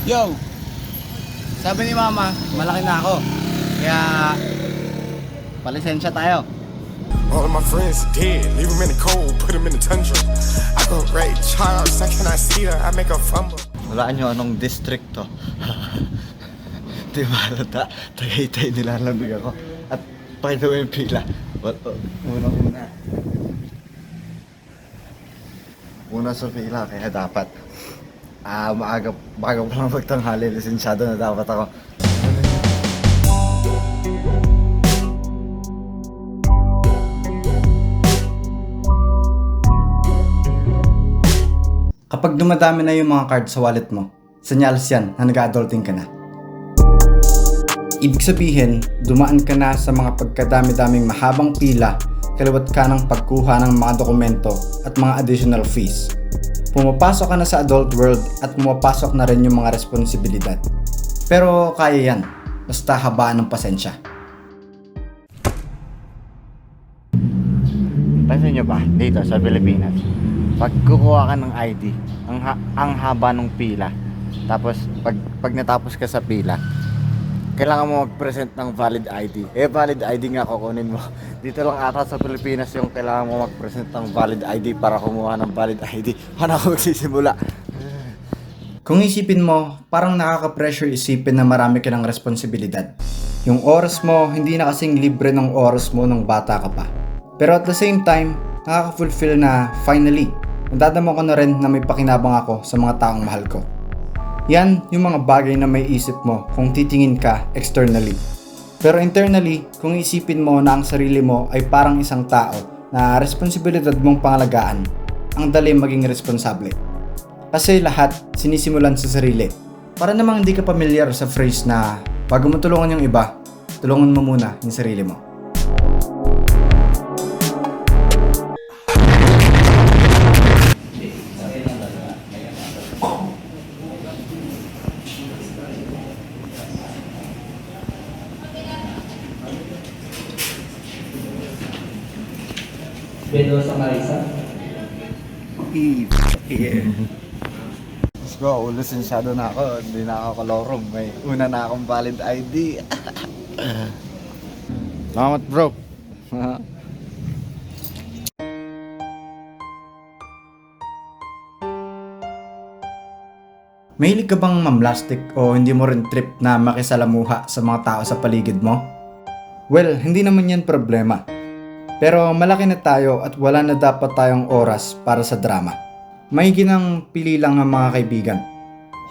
Yo! Sabi ni mama, malaki na ako. Kaya, palisensya tayo. All of my friends dead, leave them in the cold, put them in the tundra. I go Ray Charles, I cannot see her, I make her fumble. Walaan nyo anong district to. Di ba halata? Tagaytay nilalamig ako. At pakita mo yung pila. Una sa pila, kaya dapat maaga pa lang magtanghali, lisensyado na dapat ako. Kapag dumadami na yung mga card sa wallet mo, senyales yan na nag-adulting ka na. Ibig sabihin, dumaan ka na sa mga pagkadami-daming mahabang pila, kaliwat ka ng pagkuha ng mga dokumento at mga additional fees. Pumapasok ka na sa adult world at pumapasok na rin yung mga responsibilidad. Pero kaya yan, basta habaan ng pasensya. Pansin nyo ba, dito sa Pilipinas, pag kukuha ka ng ID, ang haba ng pila. Tapos pag natapos ka sa pila, kailangan mo mag-present ng valid ID. Valid ID nga kukunin mo. Dito lang ata sa Pilipinas yung kailangan mo mag-present ng valid ID para kumuha ng valid ID. Paano ako magsisimula? Kung isipin mo, parang nakaka-pressure isipin na marami ka ng responsibilidad. Yung oras mo, hindi na kasing libre ng oras mo nung bata ka pa. Pero at the same time, nakaka-fulfill na finally, nadadama ko na rin na may pakinabang ako sa mga taong mahal ko. Yan yung mga bagay na may isip mo kung titingin ka externally. Pero internally, kung isipin mo na ang sarili mo ay parang isang tao na responsibilidad mong pangalagaan, ang dali maging responsable. Kasi lahat sinisimulan sa sarili. Para namang hindi ka pamilyar sa phrase na bago mo tulungan yung iba, tulungan mo muna yung sarili mo. Mendoza Marisa. Yeah. Let's go, lisensyado na ako, hindi na ako kalorong, may una na akong valid ID. Salamat bro. Mahilig ka bang mamlastik o hindi mo rin trip na makisalamuha sa mga tao sa paligid mo? Well, hindi naman yan problema. Pero malaki na tayo at wala na dapat tayong oras para sa drama. May ginang pili lang ang mga kaibigan.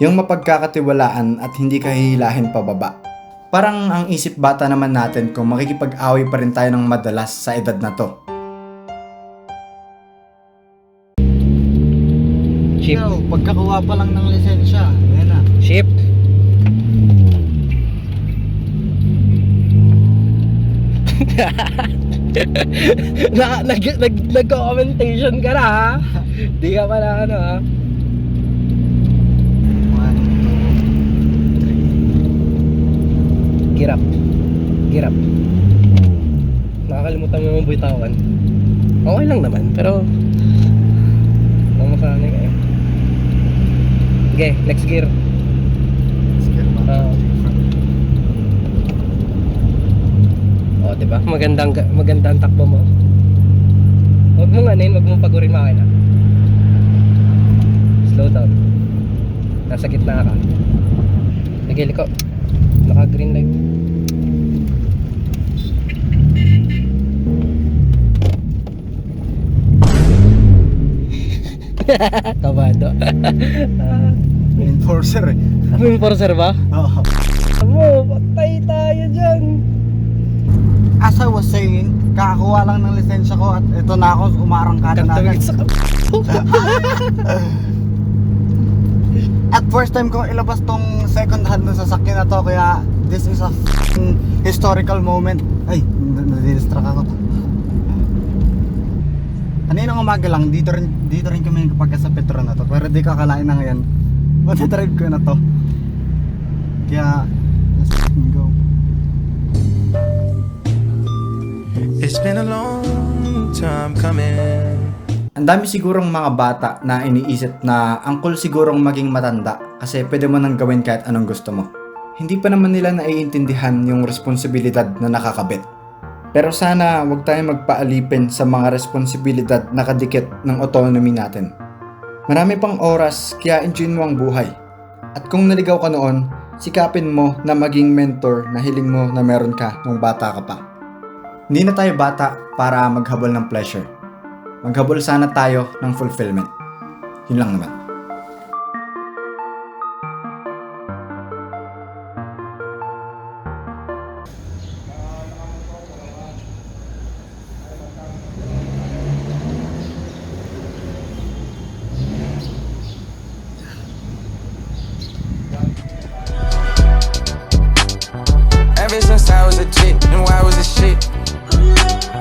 Yung mapagkakatiwalaan at hindi kahihilahin pababa. Parang ang isip bata naman natin kung makikipag-away pa rin tayo ng madalas sa edad na to. Ship. Yo, pagkakuha pa lang ng lisensya, yan na. Ship. Nag-commentation ka na ha. Di ka pala ano ha. Girap. Girap. Nakakalimutan mo yung bitawan. Okay lang naman pero masanay kayo. Okay, next gear. Oh, diba? Magandang takbo mo. Huwag mong anin, huwag mong pagurin makina. Slow down. Nasa gitna ka. Sige, liko. Naka green light. Kabado. Enforcer eh. Ano yung enforcer ba? Oo. Amo, patay tayo dyan. As I was saying, kakakuha lang ng lisensya ko at ito na ako, umarangkada na agad. Sa At first time kong ilabas tong second hand na sasakyan na to, kaya this is a historical moment. Ay, nadidistract ako. Kaninang umaga lang, dito rin kami kapag sa Petron na to. Pero di kakalain na ngayon, matadrive ko na to. Kaya, let's go. It's been a long time coming. Ang dami sigurong mga bata na iniisip na ang cool sigurong maging matanda kasi pwede mo nang gawin kahit anong gusto mo. Hindi pa naman nila naiintindihan yung responsibilidad na nakakabit. Pero sana wag tayong magpaalipin sa mga responsibilidad na kadikit ng autonomy natin. Marami pang oras kaya enjoy mo ang buhay. At kung naligaw ka noon, sikapin mo na maging mentor na hiling mo na meron ka nung bata ka pa. Hindi na tayo bata para maghabol ng pleasure. Maghabol sana tayo ng fulfillment. Yun lang naman.